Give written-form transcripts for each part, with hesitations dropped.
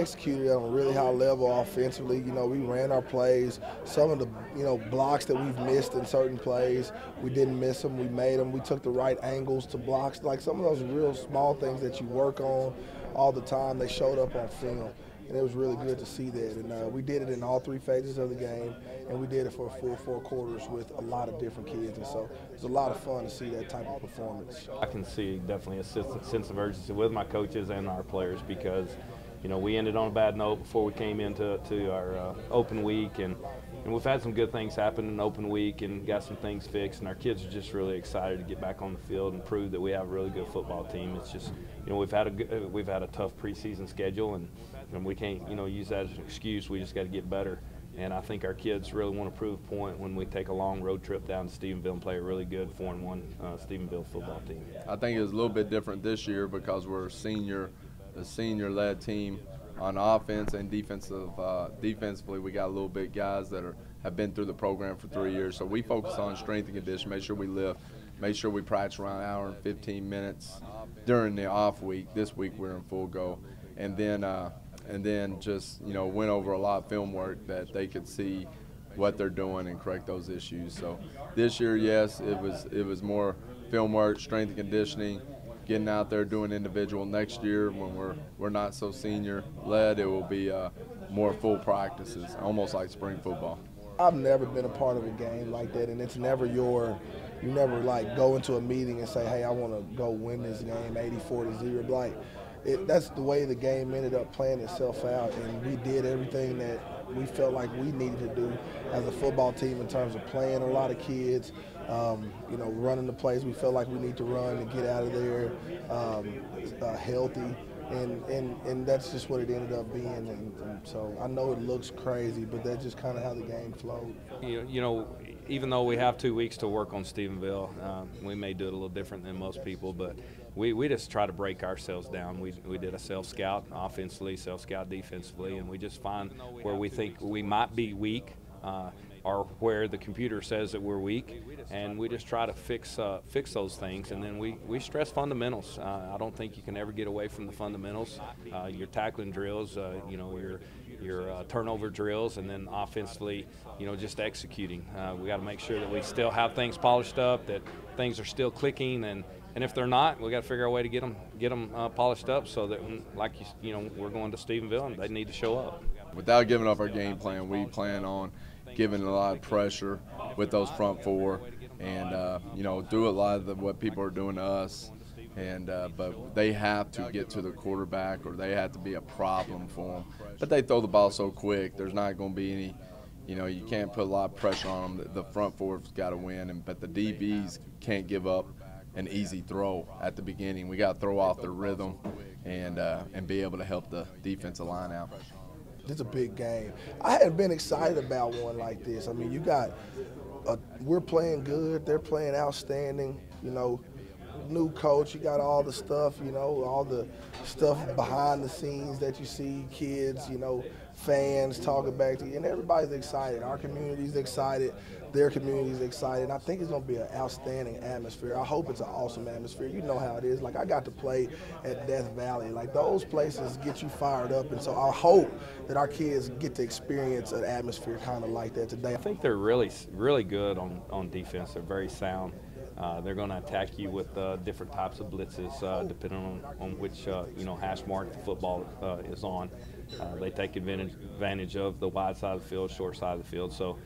executed at a really high level offensively. You know, we ran our plays. Some of the, blocks that we've missed in certain plays, we didn't miss them. We made them. We took the right angles to blocks. Like some of those real small things that you work on all the time, they showed up on film. And it was really good to see that. And we did it in all 3 phases of the game, and we did it for a full 4 quarters with a lot of different kids. And so it was a lot of fun to see that type of performance. I can see definitely a sense of urgency with my coaches and our players because, we ended on a bad note before we came into our open week, and we've had some good things happen in open week and got some things fixed, and our kids are just really excited to get back on the field and prove that we have a really good football team. It's just, we've had a tough preseason schedule, and we can't, use that as an excuse. We just got to get better. And I think our kids really want to prove a point when we take a long road trip down to Stephenville and play a really good 4-1 Stephenville football team. I think it's a little bit different this year because we're a senior-led team on offense and defensively. We got a little bit guys that have been through the program for 3 years. So we focus on strength and condition, make sure we lift, make sure we practice around an hour and 15 minutes during the off week. This week we're in full go. And then just, went over a lot of film work that they could see what they're doing and correct those issues. So this year, yes, it was more film work, strength and conditioning, getting out there doing individual. Next year, when we're not so senior-led, it will be more full practices, almost like spring football. I've never been a part of a game like that, and it's never you never like go into a meeting and say, hey, I want to go win this game 84-0. Like, that's the way the game ended up playing itself out, and we did everything that we felt like we needed to do as a football team in terms of playing a lot of kids, running the plays we felt like we need to run to get out of there healthy, and that's just what it ended up being. And so I know it looks crazy, but that's just kind of how the game flowed. Even though we have 2 weeks to work on Stephenville, we may do it a little different than most people, but we just try to break ourselves down. We did a self-scout offensively, self-scout defensively, and we just find where we think we might be weak or where the computer says that we're weak, and we just try to fix those things. And then we stress fundamentals. I don't think you can ever get away from the fundamentals. Your tackling drills, your turnover drills, and then offensively, just executing. We got to make sure that we still have things polished up, that things are still clicking, and if they're not, we got to figure out a way to get them polished up so that, like we're going to Stephenville and they need to show up. Without giving up our game plan, we plan on giving a lot of pressure with those front 4, and do a lot of what people are doing to us. And but they have to get to the quarterback, or they have to be a problem for them. But they throw the ball so quick, there's not going to be any. You can't put a lot of pressure on them. The front 4's got to win, but the DBs can't give up an easy throw at the beginning. We got to throw off their rhythm and be able to help the defensive line out. It's a big game. I hadn't been excited about one like this. I mean, we're playing good. They're playing outstanding. New coach. You got all the stuff. All the stuff behind the scenes that you see. Kids. Fans talking back to you, and everybody's excited. Our community's excited. Their community's excited. I think it's going to be an outstanding atmosphere. I hope it's an awesome atmosphere. You know how it is. Like, I got to play at Death Valley. Like, those places get you fired up, and so I hope that our kids get to experience an atmosphere kind of like that today. I think they're really, really good on defense. They're very sound. They're going to attack you with different types of blitzes, depending on which hash mark the football is on. They take advantage of the wide side of the field, short side of the field. So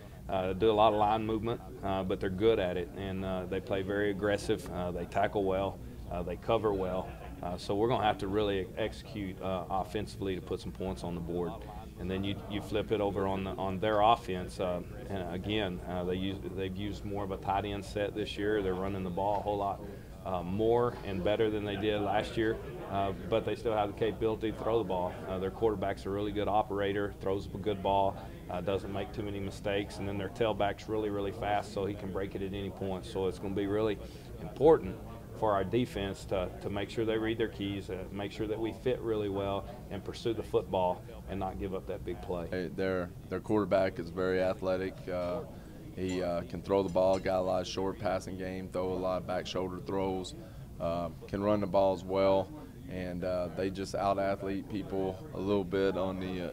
do a lot of line movement, but they're good at it, and they play very aggressive. They tackle well. They cover well. So we're going to have to really execute offensively to put some points on the board. And then you flip it over on their offense. And again, they've used more of a tight end set this year. They're running the ball a whole lot more and better than they did last year, but they still have the capability to throw the ball. Their quarterback's a really good operator, throws a good ball, doesn't make too many mistakes, and then their tailback's really, really fast, so he can break it at any point. So it's going to be really important for our defense to make sure they read their keys, make sure that we fit really well and pursue the football and not give up that big play. Their quarterback is very athletic. He can throw the ball, got a lot of short passing game, throw a lot of back shoulder throws, can run the ball as well. and they just out-athlete people a little bit on the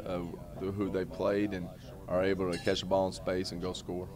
who they played and are able to catch a ball in space and go score.